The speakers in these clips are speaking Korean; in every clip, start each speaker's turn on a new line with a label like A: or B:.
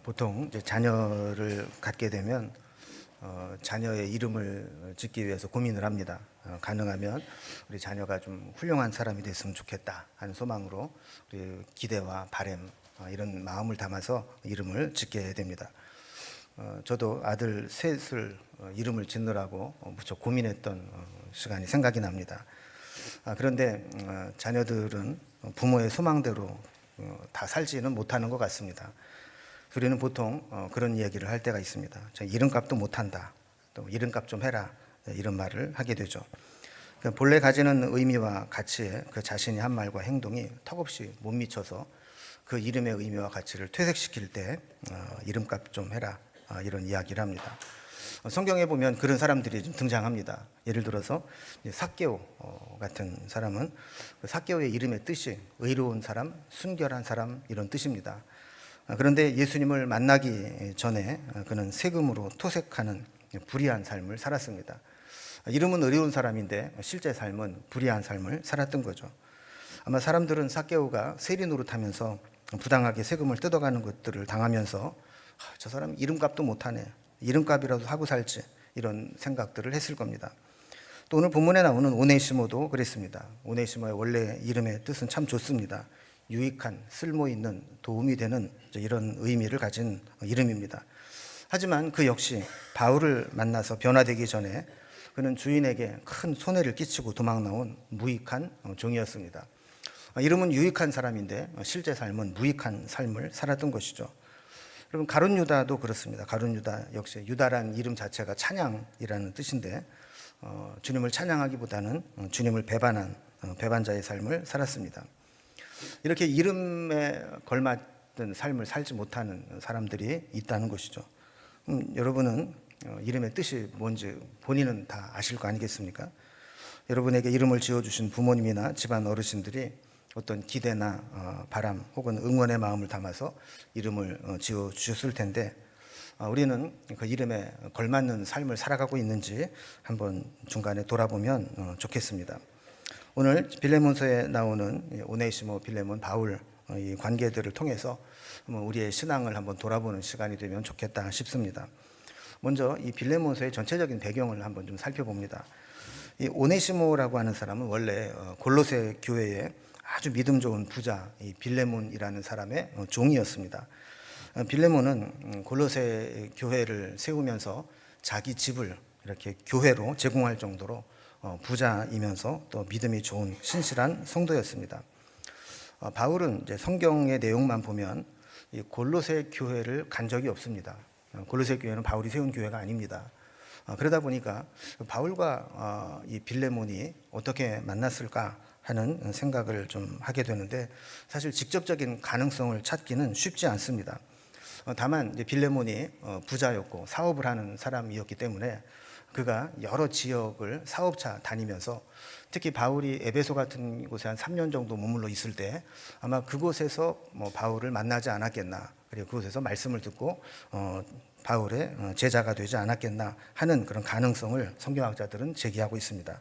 A: 보통 이제 자녀를 갖게 되면 자녀의 이름을 짓기 위해서 고민을 합니다. 가능하면 우리 자녀가 좀 훌륭한 사람이 됐으면 좋겠다 하는 소망으로 우리 기대와 바램 이런 마음을 담아서 이름을 짓게 됩니다. 저도 아들 셋을 이름을 짓느라고 무척 고민했던 시간이 생각이 납니다. 그런데 자녀들은 부모의 소망대로 다 살지는 못하는 것 같습니다. 우리는 보통 그런 이야기를 할 때가 있습니다. 이름값도 못한다. 또 이름값 좀 해라. 이런 말을 하게 되죠. 본래 가지는 의미와 가치에 그 자신이 한 말과 행동이 턱없이 못 미쳐서 그 이름의 의미와 가치를 퇴색시킬 때 이름값 좀 해라. 이런 이야기를 합니다. 성경에 보면 그런 사람들이 좀 등장합니다. 예를 들어서 삭개오 같은 사람은 삭개오의 이름의 뜻이 의로운 사람, 순결한 사람 이런 뜻입니다. 그런데 예수님을 만나기 전에 그는 세금으로 토색하는 불의한 삶을 살았습니다. 이름은 의로운 사람인데 실제 삶은 불의한 삶을 살았던 거죠. 아마 사람들은 삭개오가 세리 노릇하면서 부당하게 세금을 뜯어가는 것들을 당하면서 저 사람 이름값도 못하네, 이름값이라도 하고 살지 이런 생각들을 했을 겁니다. 또 오늘 본문에 나오는 오네시모도 그랬습니다. 오네시모의 원래 이름의 뜻은 참 좋습니다. 유익한, 쓸모있는, 도움이 되는 이런 의미를 가진 이름입니다. 하지만 그 역시 바울을 만나서 변화되기 전에 그는 주인에게 큰 손해를 끼치고 도망 나온 무익한 종이었습니다. 이름은 유익한 사람인데 실제 삶은 무익한 삶을 살았던 것이죠. 여러분, 가룟 유다도 그렇습니다. 가룟 유다 역시 유다란 이름 자체가 찬양이라는 뜻인데 주님을 찬양하기보다는 주님을 배반한 배반자의 삶을 살았습니다. 이렇게 이름에 걸맞는 삶을 살지 못하는 사람들이 있다는 것이죠. 여러분은 이름의 뜻이 뭔지 본인은 다 아실 거 아니겠습니까? 여러분에게 이름을 지어주신 부모님이나 집안 어르신들이 어떤 기대나 바람 혹은 응원의 마음을 담아서 이름을 지어주셨을 텐데 우리는 그 이름에 걸맞는 삶을 살아가고 있는지 한번 중간에 돌아보면 좋겠습니다. 오늘 빌레몬서에 나오는 오네시모, 빌레몬, 바울 이 관계들을 통해서 우리의 신앙을 한번 돌아보는 시간이 되면 좋겠다 싶습니다. 먼저 이 빌레몬서의 전체적인 배경을 한번 좀 살펴봅니다. 이 오네시모라고 하는 사람은 원래 골로새 교회의 아주 믿음 좋은 부자 이 빌레몬이라는 사람의 종이었습니다. 빌레몬은 골로새 교회를 세우면서 자기 집을 이렇게 교회로 제공할 정도로 부자이면서 또 믿음이 좋은 신실한 성도였습니다. 바울은 이제 성경의 내용만 보면 이 골로새 교회를 간 적이 없습니다. 골로새 교회는 바울이 세운 교회가 아닙니다. 그러다 보니까 바울과 이 빌레몬이 어떻게 만났을까 하는 생각을 좀 하게 되는데 사실 직접적인 가능성을 찾기는 쉽지 않습니다. 다만 이제 빌레몬이 부자였고 사업을 하는 사람이었기 때문에 그가 여러 지역을 사업차 다니면서 특히 바울이 에베소 같은 곳에 한 3년 정도 머물러 있을 때 아마 그곳에서 바울을 만나지 않았겠나, 그리고 그곳에서 말씀을 듣고 바울의 제자가 되지 않았겠나 하는 그런 가능성을 성경학자들은 제기하고 있습니다.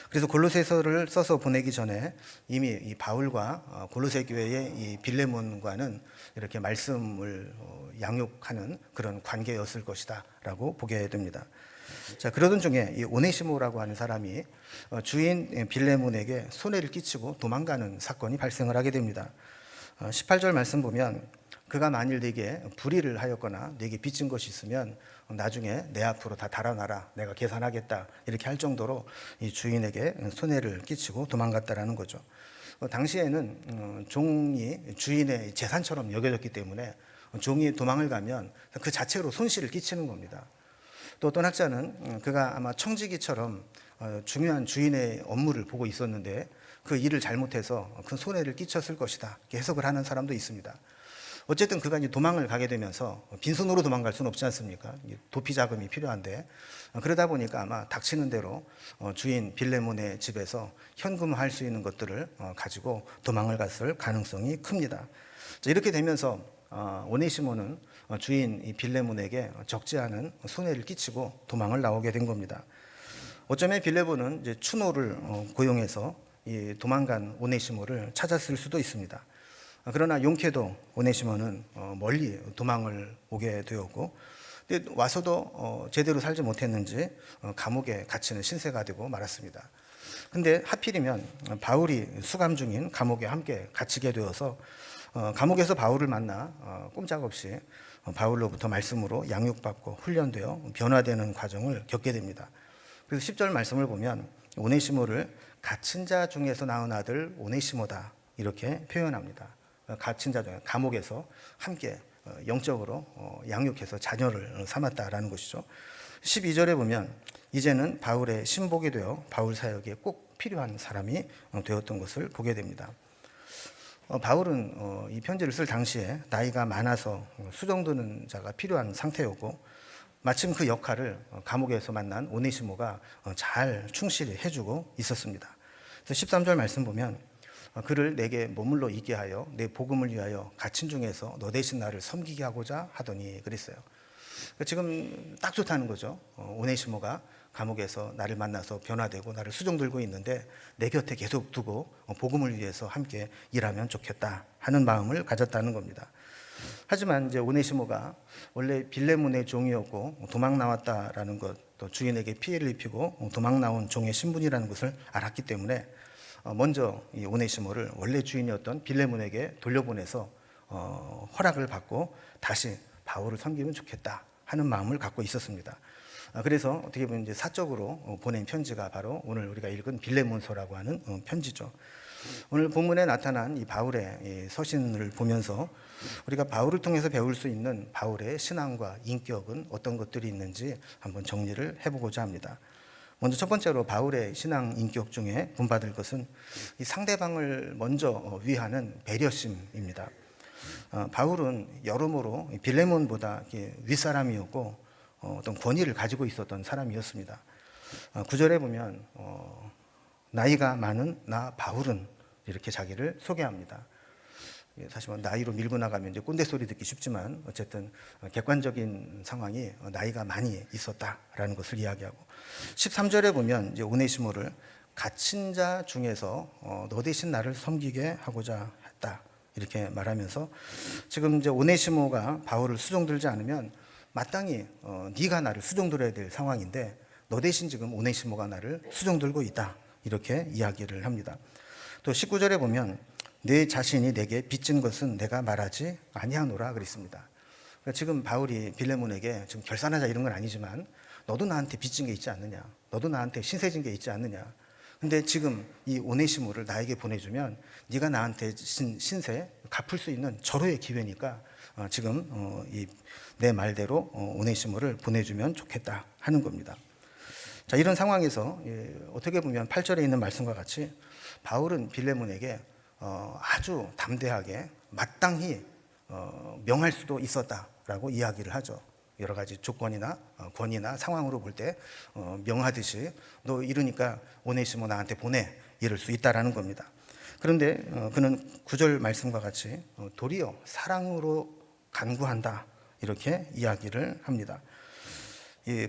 A: 그래서 골로새서를 써서 보내기 전에 이미 이 바울과 골로새 교회의 이 빌레몬과는 이렇게 말씀을 양육하는 그런 관계였을 것이다라고 보게 됩니다. 자, 그러던 중에 이 오네시모라고 하는 사람이 주인 빌레몬에게 손해를 끼치고 도망가는 사건이 발생을 하게 됩니다. 18절 말씀 보면 그가 만일 네게 불의를 하였거나 네게 빚진 것이 있으면 나중에 내 앞으로 다 달아나라, 내가 계산하겠다 이렇게 할 정도로 이 주인에게 손해를 끼치고 도망갔다라는 거죠. 당시에는 종이 주인의 재산처럼 여겨졌기 때문에 종이 도망을 가면 그 자체로 손실을 끼치는 겁니다. 또 어떤 학자는 그가 아마 청지기처럼 중요한 주인의 업무를 보고 있었는데 그 일을 잘못해서 큰 손해를 끼쳤을 것이다 이렇게 해석을 하는 사람도 있습니다. 어쨌든 그가 이제 도망을 가게 되면서 빈손으로 도망갈 수는 없지 않습니까? 도피 자금이 필요한데 그러다 보니까 아마 닥치는 대로 주인 빌레몬의 집에서 현금화할 수 있는 것들을 가지고 도망을 갔을 가능성이 큽니다. 이렇게 되면서 오네시모는 주인 빌레몬에게 적지 않은 손해를 끼치고 도망을 나오게 된 겁니다. 어쩌면 빌레몬은 이제 추노를 고용해서 이 도망간 오네시모를 찾았을 수도 있습니다. 그러나 용케도 오네시모는 멀리 도망을 오게 되었고, 근데 와서도 제대로 살지 못했는지 감옥에 갇히는 신세가 되고 말았습니다. 근데 하필이면 바울이 수감 중인 감옥에 함께 갇히게 되어서 감옥에서 바울을 만나 꼼짝없이 바울로부터 말씀으로 양육받고 훈련되어 변화되는 과정을 겪게 됩니다. 그래서 10절 말씀을 보면 오네시모를 갇힌 자 중에서 낳은 아들 오네시모다 이렇게 표현합니다. 갇힌 자 중에 감옥에서 함께 영적으로 양육해서 자녀를 삼았다라는 것이죠. 12절에 보면 이제는 바울의 신복이 되어 바울 사역에 꼭 필요한 사람이 되었던 것을 보게 됩니다. 바울은 이 편지를 쓸 당시에 나이가 많아서 수정드는 자가 필요한 상태였고, 마침 그 역할을 감옥에서 만난 오네시모가 잘 충실히 해주고 있었습니다. 그래서 13절 말씀 보면 그를 내게 머물러 있게 하여 내 복음을 위하여 갇힌 중에서 너 대신 나를 섬기게 하고자 하더니 그랬어요. 지금 딱 좋다는 거죠. 오네시모가 감옥에서 나를 만나서 변화되고 나를 수종 들고 있는데 내 곁에 계속 두고 복음을 위해서 함께 일하면 좋겠다 하는 마음을 가졌다는 겁니다. 하지만 이제 오네시모가 원래 빌레몬의 종이었고 도망 나왔다라는 것, 또 주인에게 피해를 입히고 도망 나온 종의 신분이라는 것을 알았기 때문에 먼저 이 오네시모를 원래 주인이었던 빌레몬에게 돌려보내서 허락을 받고 다시 바울을 섬기면 좋겠다 하는 마음을 갖고 있었습니다. 그래서 어떻게 보면 이제 사적으로 보낸 편지가 바로 오늘 우리가 읽은 빌레몬서라고 하는 편지죠. 오늘 본문에 나타난 이 바울의 이 서신을 보면서 우리가 바울을 통해서 배울 수 있는 바울의 신앙과 인격은 어떤 것들이 있는지 한번 정리를 해보고자 합니다. 먼저 첫 번째로 바울의 신앙 인격 중에 본받을 것은 이 상대방을 먼저 위하는 배려심입니다. 바울은 여러모로 빌레몬보다 윗사람이었고 어떤 권위를 가지고 있었던 사람이었습니다. 9절에 보면 나이가 많은 나 바울은 이렇게 자기를 소개합니다. 사실 나이로 밀고 나가면 이제 꼰대 소리 듣기 쉽지만 어쨌든 객관적인 상황이 나이가 많이 있었다라는 것을 이야기하고, 13절에 보면 이제 오네시모를 갇힌 자 중에서 너 대신 나를 섬기게 하고자 했다 이렇게 말하면서, 지금 이제 오네시모가 바울을 수종들지 않으면 마땅히 네가 나를 수종들어야 될 상황인데 너 대신 지금 오네시모가 나를 수종들고 있다 이렇게 이야기를 합니다. 또 19절에 보면 내 자신이 내게 빚진 것은 내가 말하지 아니하노라 그랬습니다. 그러니까 지금 바울이 빌레몬에게 지금 결산하자 이런 건 아니지만 너도 나한테 빚진 게 있지 않느냐, 너도 나한테 신세진 게 있지 않느냐, 근데 지금 이 오네시모를 나에게 보내주면 네가 나한테 신세 갚을 수 있는 절호의 기회니까 지금 내 말대로 오네시모를 보내주면 좋겠다 하는 겁니다. 자, 이런 상황에서 어떻게 보면 8절에 있는 말씀과 같이 바울은 빌레몬에게 아주 담대하게 마땅히 명할 수도 있었다라고 이야기를 하죠. 여러 가지 조건이나 권위나 상황으로 볼 때 명하듯이 너 이러니까 오네시모 나한테 보내 이럴 수 있다라는 겁니다. 그런데 그는 9절 말씀과 같이 도리어 사랑으로 간구한다 이렇게 이야기를 합니다.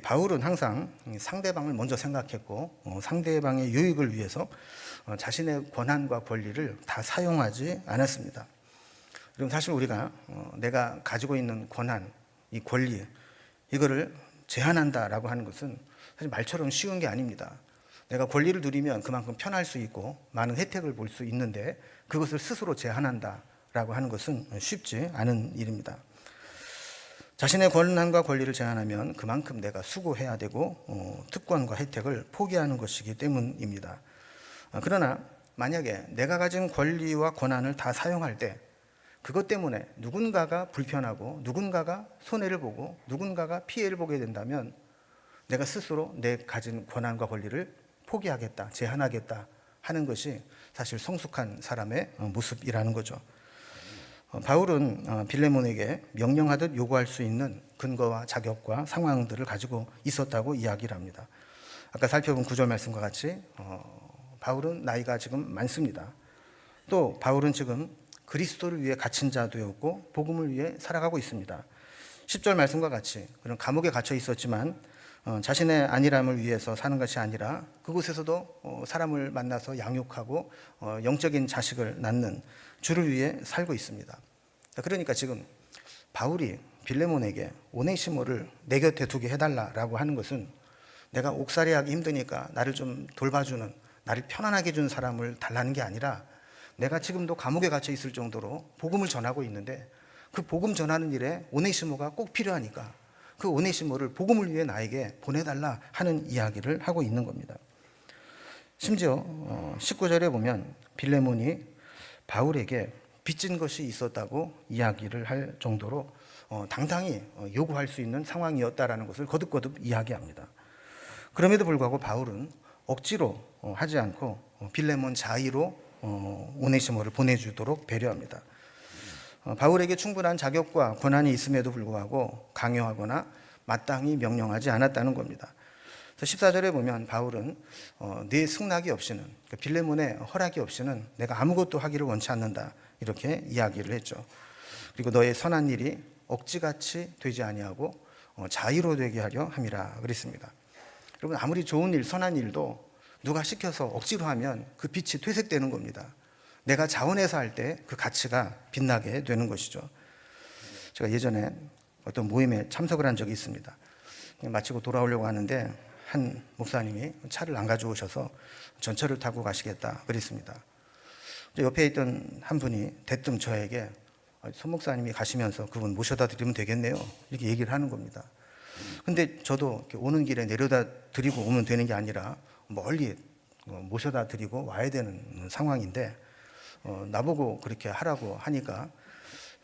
A: 바울은 항상 상대방을 먼저 생각했고 상대방의 유익을 위해서 자신의 권한과 권리를 다 사용하지 않았습니다. 그럼 사실 우리가 내가 가지고 있는 권한, 이 권리, 이거를 제한한다라고 하는 것은 사실 말처럼 쉬운 게 아닙니다. 내가 권리를 누리면 그만큼 편할 수 있고 많은 혜택을 볼 수 있는데 그것을 스스로 제한한다라고 하는 것은 쉽지 않은 일입니다. 자신의 권한과 권리를 제한하면 그만큼 내가 수고해야 되고 특권과 혜택을 포기하는 것이기 때문입니다. 그러나 만약에 내가 가진 권리와 권한을 다 사용할 때 그것 때문에 누군가가 불편하고 누군가가 손해를 보고 누군가가 피해를 보게 된다면 내가 스스로 내 가진 권한과 권리를 포기하겠다, 제한하겠다 하는 것이 사실 성숙한 사람의 모습이라는 거죠. 바울은 빌레몬에게 명령하듯 요구할 수 있는 근거와 자격과 상황들을 가지고 있었다고 이야기를 합니다. 아까 살펴본 9절 말씀과 같이 바울은 나이가 지금 많습니다. 또 바울은 지금 그리스도를 위해 갇힌 자도였고 복음을 위해 살아가고 있습니다. 10절 말씀과 같이 그는 감옥에 갇혀 있었지만 자신의 안일함을 위해서 사는 것이 아니라 그곳에서도 사람을 만나서 양육하고 영적인 자식을 낳는 주를 위해 살고 있습니다. 그러니까 지금 바울이 빌레몬에게 오네시모를 내 곁에 두게 해달라라고 하는 것은 내가 옥살이하기 힘드니까 나를 좀 돌봐주는, 나를 편안하게 해주는 사람을 달라는 게 아니라 내가 지금도 감옥에 갇혀 있을 정도로 복음을 전하고 있는데 그 복음 전하는 일에 오네시모가 꼭 필요하니까 그 오네시모를 복음을 위해 나에게 보내달라 하는 이야기를 하고 있는 겁니다. 심지어 19절에 보면 빌레몬이 바울에게 빚진 것이 있었다고 이야기를 할 정도로 당당히 요구할 수 있는 상황이었다라는 것을 거듭거듭 이야기합니다. 그럼에도 불구하고 바울은 억지로 하지 않고 빌레몬 자의로 오네시모를 보내주도록 배려합니다. 바울에게 충분한 자격과 권한이 있음에도 불구하고 강요하거나 마땅히 명령하지 않았다는 겁니다. 14절에 보면 바울은 네 승낙이 없이는, 그러니까 빌레몬의 허락이 없이는 내가 아무것도 하기를 원치 않는다 이렇게 이야기를 했죠. 그리고 너의 선한 일이 억지같이 되지 아니하고 자의로 되게 하려 함이라 그랬습니다. 여러분, 아무리 좋은 일, 선한 일도 누가 시켜서 억지로 하면 그 빛이 퇴색되는 겁니다. 내가 자원해서 할 때 그 가치가 빛나게 되는 것이죠. 제가 예전에 어떤 모임에 참석을 한 적이 있습니다. 마치고 돌아오려고 하는데 한 목사님이 차를 안 가져오셔서 전철을 타고 가시겠다 그랬습니다. 옆에 있던 한 분이 대뜸 저에게 손 목사님이 가시면서 그분 모셔다 드리면 되겠네요 이렇게 얘기를 하는 겁니다. 근데 저도 이렇게 오는 길에 내려다 드리고 오면 되는 게 아니라 멀리 모셔다 드리고 와야 되는 상황인데 나보고 그렇게 하라고 하니까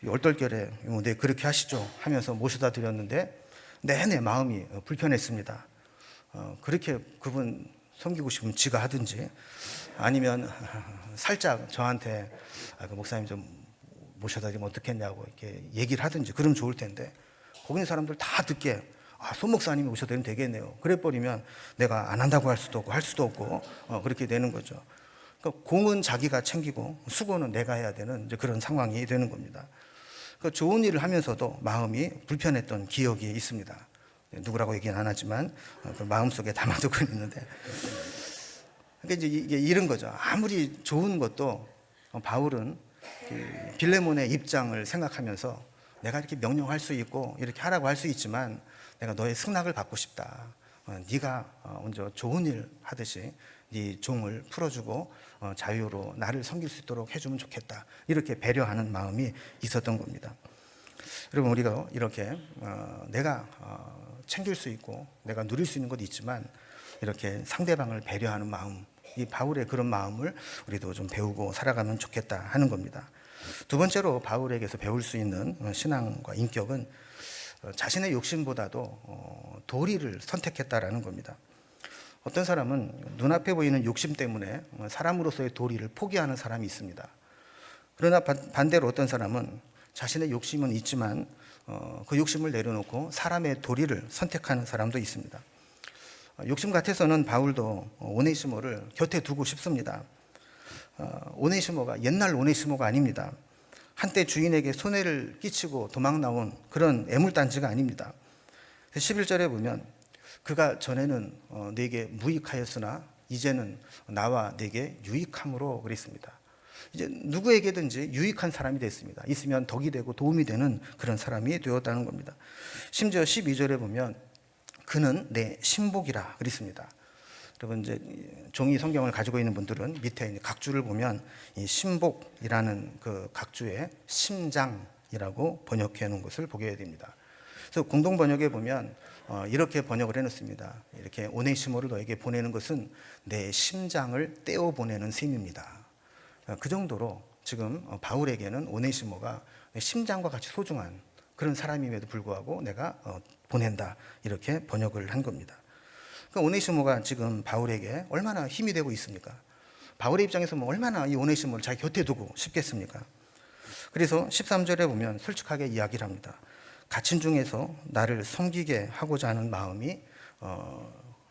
A: 얼떨결에 네 그렇게 하시죠 하면서 모셔다 드렸는데 내내 마음이 불편했습니다. 그렇게 그분 섬기고 싶으면 지가 하든지 아니면 살짝 저한테 그 목사님 좀 모셔다 드리면 어떻겠냐고 이렇게 얘기를 하든지 그러면 좋을 텐데 거기 있는 사람들 다 듣게 손 목사님이 오셔도 되면 되겠네요. 그래 버리면 내가 안 한다고 할 수도 없고 할 수도 없고 그렇게 되는 거죠. 그러니까 공은 자기가 챙기고 수고는 내가 해야 되는 이제 그런 상황이 되는 겁니다. 그러니까 좋은 일을 하면서도 마음이 불편했던 기억이 있습니다. 누구라고 얘기는 안 하지만 그 마음속에 담아두고 있는데 그러니까 이제 이게 이런 거죠. 아무리 좋은 것도 바울은 빌레몬의 입장을 생각하면서 내가 이렇게 명령할 수 있고 이렇게 하라고 할 수 있지만 내가 너의 승낙을 받고 싶다. 네가 먼저 좋은 일 하듯이 네 종을 풀어주고 자유로 나를 섬길 수 있도록 해주면 좋겠다. 이렇게 배려하는 마음이 있었던 겁니다. 여러분, 우리가 이렇게 내가 챙길 수 있고 내가 누릴 수 있는 것도 있지만 이렇게 상대방을 배려하는 마음, 이 바울의 그런 마음을 우리도 좀 배우고 살아가면 좋겠다 하는 겁니다. 두 번째로 바울에게서 배울 수 있는 신앙과 인격은 자신의 욕심보다도 도리를 선택했다라는 겁니다. 어떤 사람은 눈앞에 보이는 욕심 때문에 사람으로서의 도리를 포기하는 사람이 있습니다. 그러나 반대로 어떤 사람은 자신의 욕심은 있지만 그 욕심을 내려놓고 사람의 도리를 선택하는 사람도 있습니다. 욕심 같아서는 바울도 오네시모를 곁에 두고 싶습니다. 오네시모가 옛날 오네시모가 아닙니다. 한때 주인에게 손해를 끼치고 도망 나온 그런 애물단지가 아닙니다. 11절에 보면 그가 전에는 내게 무익하였으나 이제는 나와 내게 유익함으로 그랬습니다. 이제 누구에게든지 유익한 사람이 됐습니다. 있으면 덕이 되고 도움이 되는 그런 사람이 되었다는 겁니다. 심지어 12절에 보면 그는 내 신복이라 그랬습니다. 여러분, 이제 종이 성경을 가지고 있는 분들은 밑에 각주를 보면 이 신복이라는 그 각주에 심장이라고 번역해 놓은 것을 보게 됩니다. 그래서 공동 번역에 보면 이렇게 번역을 해놓습니다. 이렇게 오네시모를 너에게 보내는 것은 내 심장을 떼어 보내는 셈입니다. 그 정도로 지금 바울에게는 오네시모가 심장과 같이 소중한 그런 사람임에도 불구하고 내가 보낸다 이렇게 번역을 한 겁니다. 그러니까 오네시모가 지금 바울에게 얼마나 힘이 되고 있습니까? 바울의 입장에서 얼마나 이 오네시모를 자기 곁에 두고 싶겠습니까? 그래서 13절에 보면 솔직하게 이야기를 합니다. 갇힌 중에서 나를 섬기게 하고자 하는 마음이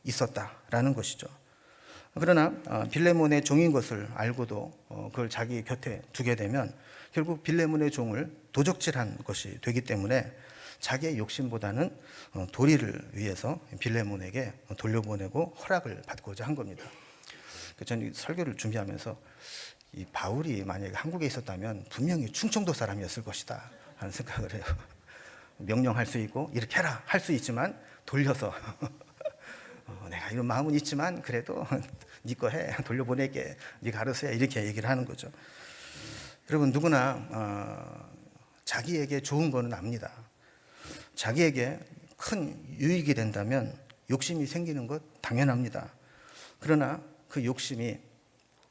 A: 있었다라는 것이죠. 그러나 빌레몬의 종인 것을 알고도 그걸 자기 곁에 두게 되면 결국 빌레몬의 종을 도적질한 것이 되기 때문에 자기의 욕심보다는 도리를 위해서 빌레몬에게 돌려보내고 허락을 받고자 한 겁니다. 저는 설교를 준비하면서 이 바울이 만약에 한국에 있었다면 분명히 충청도 사람이었을 것이다 하는 생각을 해요. 명령할 수 있고 이렇게 해라 할 수 있지만 돌려서 내가 이런 마음은 있지만 그래도 네 거 해, 돌려보낼게, 네가 알아서 해, 이렇게 얘기를 하는 거죠. 여러분, 누구나 자기에게 좋은 거는 압니다. 자기에게 큰 유익이 된다면 욕심이 생기는 것 당연합니다. 그러나 그 욕심이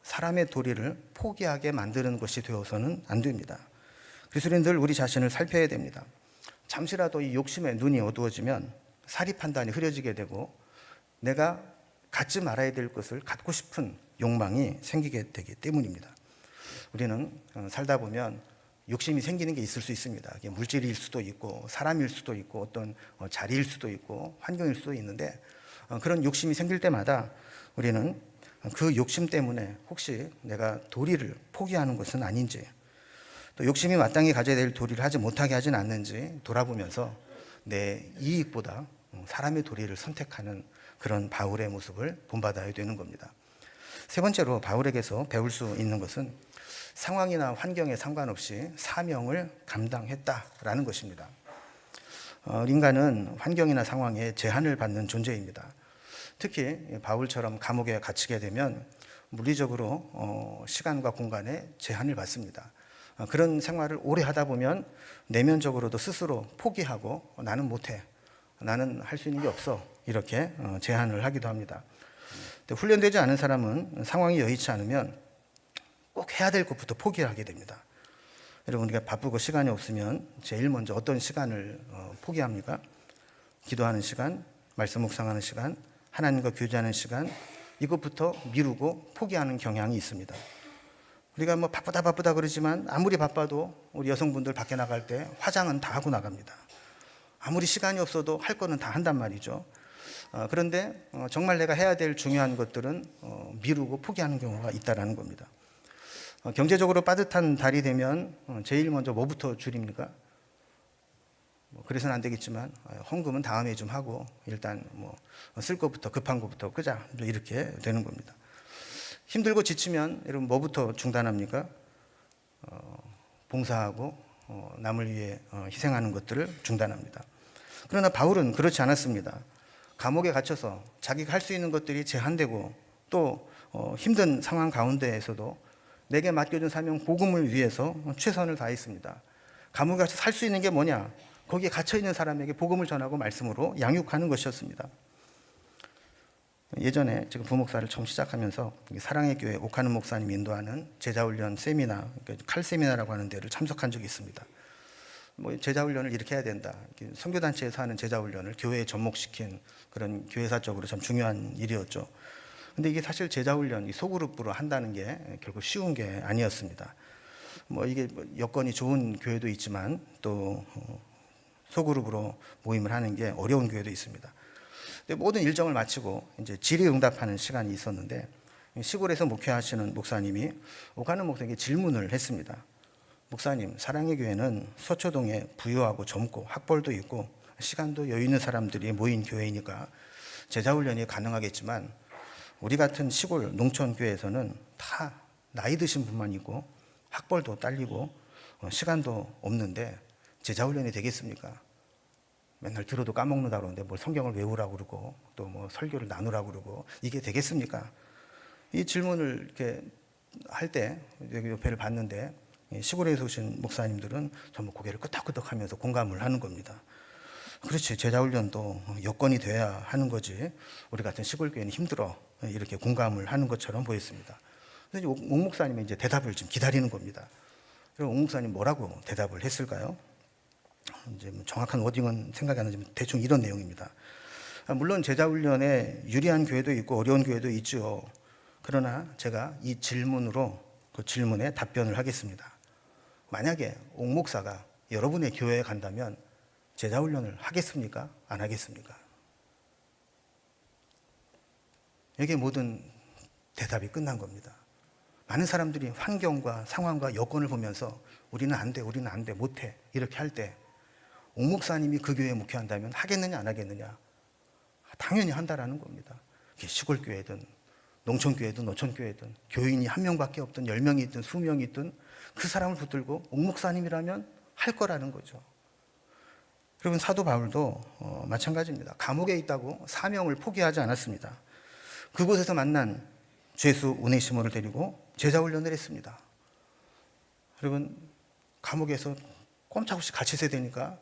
A: 사람의 도리를 포기하게 만드는 것이 되어서는 안 됩니다. 그래서 우리는 늘 우리 자신을 살펴야 됩니다. 잠시라도 이 욕심에 눈이 어두워지면 사리 판단이 흐려지게 되고 내가 갖지 말아야 될 것을 갖고 싶은 욕망이 생기게 되기 때문입니다. 우리는 살다 보면 욕심이 생기는 게 있을 수 있습니다. 이게 물질일 수도 있고 사람일 수도 있고 어떤 자리일 수도 있고 환경일 수도 있는데 그런 욕심이 생길 때마다 우리는 그 욕심 때문에 혹시 내가 도리를 포기하는 것은 아닌지, 또 욕심이 마땅히 가져야 될 도리를 하지 못하게 하진 않는지 돌아보면서 내 이익보다 사람의 도리를 선택하는 그런 바울의 모습을 본받아야 되는 겁니다. 세 번째로 바울에게서 배울 수 있는 것은 상황이나 환경에 상관없이 사명을 감당했다라는 것입니다. 인간은 환경이나 상황에 제한을 받는 존재입니다. 특히 바울처럼 감옥에 갇히게 되면 물리적으로 시간과 공간에 제한을 받습니다. 그런 생활을 오래 하다 보면 내면적으로도 스스로 포기하고 나는 못해, 나는 할 수 있는 게 없어, 이렇게 제한을 하기도 합니다. 훈련되지 않은 사람은 상황이 여의치 않으면 꼭 해야 될 것부터 포기를 하게 됩니다. 여러분, 우리가 바쁘고 시간이 없으면 제일 먼저 어떤 시간을 포기합니까? 기도하는 시간, 말씀 묵상하는 시간, 하나님과 교제하는 시간, 이것부터 미루고 포기하는 경향이 있습니다. 우리가 뭐 바쁘다 그러지만 아무리 바빠도 우리 여성분들 밖에 나갈 때 화장은 다 하고 나갑니다. 아무리 시간이 없어도 할 거는 다 한단 말이죠. 그런데 정말 내가 해야 될 중요한 것들은 미루고 포기하는 경우가 있다는 겁니다. 경제적으로 빠듯한 달이 되면 제일 먼저 뭐부터 줄입니까? 그래서는 안 되겠지만 헌금은 다음에 좀 하고 일단 쓸 것부터 급한 것부터 끄자, 이렇게 되는 겁니다. 힘들고 지치면 여러분 뭐부터 중단합니까? 봉사하고 남을 위해 희생하는 것들을 중단합니다. 그러나 바울은 그렇지 않았습니다. 감옥에 갇혀서 자기가 할 수 있는 것들이 제한되고 또 힘든 상황 가운데에서도 내게 맡겨준 사명 복음을 위해서 최선을 다했습니다. 감옥에 갇혀서 할 수 있는 게 뭐냐? 거기에 갇혀있는 사람에게 복음을 전하고 말씀으로 양육하는 것이었습니다. 예전에 제가 부목사를 처음 시작하면서 사랑의 교회 옥하는 목사님이 인도하는 제자훈련 세미나, 칼 세미나라고 하는 데를 참석한 적이 있습니다. 제자훈련을 이렇게 해야 된다. 선교단체에서 하는 제자훈련을 교회에 접목시킨 그런 교회사적으로 참 중요한 일이었죠. 근데 이게 사실 제자훈련, 소그룹으로 한다는 게 결국 쉬운 게 아니었습니다. 이게 여건이 좋은 교회도 있지만 또 소그룹으로 모임을 하는 게 어려운 교회도 있습니다. 근데 모든 일정을 마치고 이제 질의응답하는 시간이 있었는데 시골에서 목회하시는 목사님이 오가는 목사에게 질문을 했습니다. 목사님, 사랑의 교회는 서초동에 부유하고 젊고 학벌도 있고 시간도 여유 있는 사람들이 모인 교회이니까 제자훈련이 가능하겠지만 우리 같은 시골 농촌 교회에서는 다 나이 드신 분만 있고 학벌도 딸리고 시간도 없는데 제자훈련이 되겠습니까? 맨날 들어도 까먹는다 그러는데 뭘 성경을 외우라고 그러고 또 설교를 나누라고 그러고 이게 되겠습니까? 이 질문을 이렇게 할 때 옆에를 봤는데 시골에서 오신 목사님들은 전부 고개를 끄덕끄덕 하면서 공감을 하는 겁니다. 그렇지, 제자훈련도 여건이 돼야 하는 거지 우리 같은 시골 교회는 힘들어, 이렇게 공감을 하는 것처럼 보였습니다. 그래서 옥 목사님이 이제 대답을 지금 기다리는 겁니다. 그럼 옥 목사님 뭐라고 대답을 했을까요? 이제 정확한 워딩은 생각이 안 나지만 대충 이런 내용입니다. 물론 제자훈련에 유리한 교회도 있고 어려운 교회도 있죠. 그러나 제가 이 질문으로 그 질문에 답변을 하겠습니다. 만약에 옥 목사가 여러분의 교회에 간다면 제자훈련을 하겠습니까? 안 하겠습니까? 여기에 모든 대답이 끝난 겁니다. 많은 사람들이 환경과 상황과 여건을 보면서 우리는 안 돼, 못해 이렇게 할 때 옥 목사님이 그 교회에 목회한다면 하겠느냐 안 하겠느냐? 당연히 한다라는 겁니다. 시골 교회든 농촌 교회든 노촌 교회든 교인이 한 명밖에 없든 10명이 있든 20명이 있든 그 사람을 붙들고 옥 목사님이라면 할 거라는 거죠. 여러분, 사도 바울도 마찬가지입니다. 감옥에 있다고 사명을 포기하지 않았습니다. 그곳에서 만난 죄수 오네시모를 데리고 제자 훈련을 했습니다. 여러분, 감옥에서 꼼짝없이 같이 있어야 되니까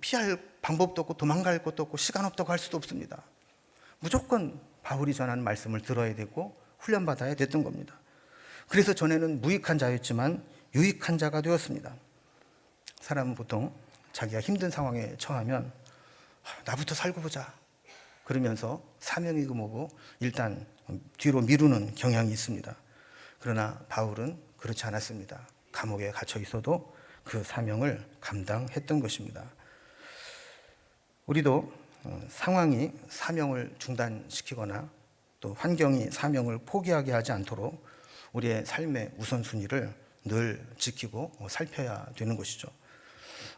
A: 피할 방법도 없고 도망갈 것도 없고 시간 없다고 할 수도 없습니다. 무조건 바울이 전하는 말씀을 들어야 되고 훈련받아야 됐던 겁니다. 그래서 전에는 무익한 자였지만 유익한 자가 되었습니다. 사람은 보통 자기가 힘든 상황에 처하면 나부터 살고 보자 그러면서 사명이고 뭐고 일단 뒤로 미루는 경향이 있습니다. 그러나 바울은 그렇지 않았습니다. 감옥에 갇혀 있어도 그 사명을 감당했던 것입니다. 우리도 상황이 사명을 중단시키거나 또 환경이 사명을 포기하게 하지 않도록 우리의 삶의 우선순위를 늘 지키고 살펴야 되는 것이죠.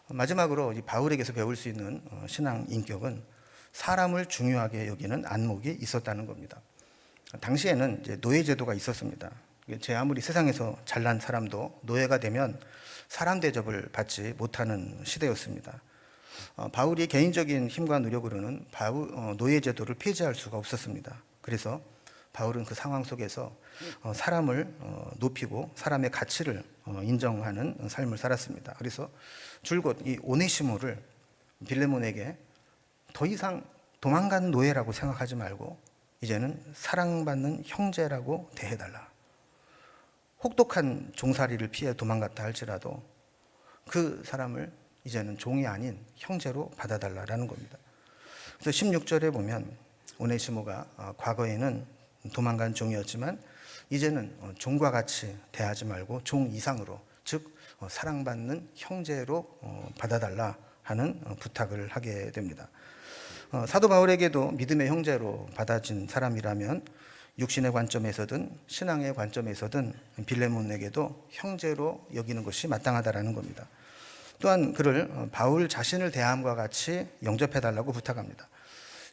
A: 마지막으로 이 바울에게서 배울 수 있는 신앙 인격은 사람을 중요하게 여기는 안목이 있었다는 겁니다. 당시에는 이제 노예 제도가 있었습니다. 제 아무리 세상에서 잘난 사람도 노예가 되면 사람 대접을 받지 못하는 시대였습니다. 바울이 개인적인 힘과 노력으로는 노예 제도를 폐지할 수가 없었습니다. 그래서 바울은 그 상황 속에서 사람을 높이고 사람의 가치를 인정하는 삶을 살았습니다. 그래서 줄곧 이 오네시모를 빌레몬에게 더 이상 도망간 노예라고 생각하지 말고 이제는 사랑받는 형제라고 대해달라. 혹독한 종살이를 피해 도망갔다 할지라도 그 사람을 이제는 종이 아닌 형제로 받아달라는 겁니다. 그래서 16절에 보면 오네시모가 과거에는 도망간 종이었지만 이제는 종과 같이 대하지 말고 종 이상으로, 즉 사랑받는 형제로 받아달라 하는 부탁을 하게 됩니다. 사도 바울에게도 믿음의 형제로 받아진 사람이라면 육신의 관점에서든 신앙의 관점에서든 빌레몬에게도 형제로 여기는 것이 마땅하다라는 겁니다. 또한 그를 바울 자신을 대함과 같이 영접해달라고 부탁합니다.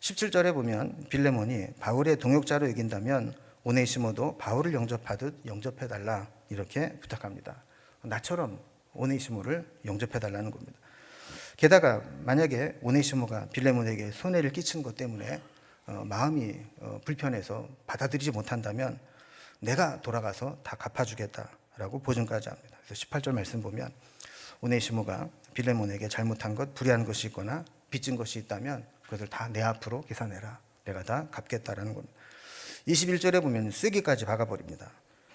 A: 17절에 보면 빌레몬이 바울의 동역자로 여긴다면 오네시모도 바울을 영접하듯 영접해달라 이렇게 부탁합니다. 나처럼 오네시모를 영접해달라는 겁니다. 게다가 만약에 오네시모가 빌레몬에게 손해를 끼친 것 때문에 마음이 불편해서 받아들이지 못한다면 내가 돌아가서 다 갚아주겠다라고 보증까지 합니다. 그래서 18절 말씀 보면 오네시모가 빌레몬에게 잘못한 것, 불의한 것이 있거나 빚진 것이 있다면 그것을 다 내 앞으로 계산해라. 내가 다 갚겠다라는 겁니다. 21절에 보면 쐐기까지 박아버립니다.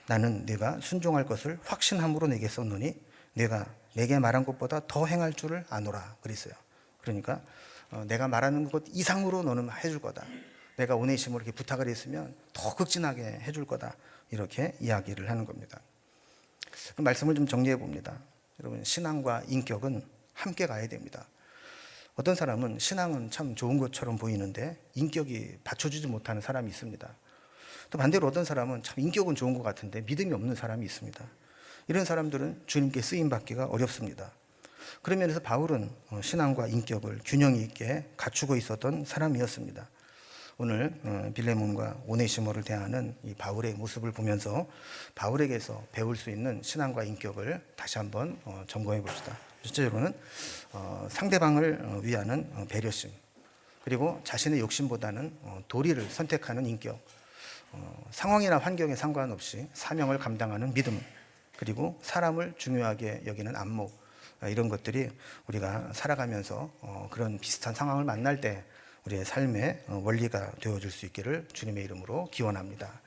A: 나는 네가 순종할 것을 확신함으로 내게 썼노니 내가 내게 말한 것보다 더 행할 줄을 아노라 그랬어요. 그러니까 내가 말하는 것 이상으로 너는 해줄 거다. 내가 오네시모를 이렇게 부탁을 했으면 더 극진하게 해줄 거다. 이렇게 이야기를 하는 겁니다. 그 말씀을 좀 정리해 봅니다. 여러분, 신앙과 인격은 함께 가야 됩니다. 어떤 사람은 신앙은 참 좋은 것처럼 보이는데 인격이 받쳐주지 못하는 사람이 있습니다. 또 반대로 어떤 사람은 참 인격은 좋은 것 같은데 믿음이 없는 사람이 있습니다. 이런 사람들은 주님께 쓰임받기가 어렵습니다. 그런 면에서 바울은 신앙과 인격을 균형 있게 갖추고 있었던 사람이었습니다. 오늘 빌레몬과 오네시모를 대하는 이 바울의 모습을 보면서 바울에게서 배울 수 있는 신앙과 인격을 다시 한번 점검해 봅시다. 첫째로는 상대방을 위하는 배려심, 그리고 자신의 욕심보다는 도리를 선택하는 인격, 상황이나 환경에 상관없이 사명을 감당하는 믿음, 그리고 사람을 중요하게 여기는 안목, 이런 것들이 우리가 살아가면서 그런 비슷한 상황을 만날 때 우리의 삶의 원리가 되어줄 수 있기를 주님의 이름으로 기원합니다.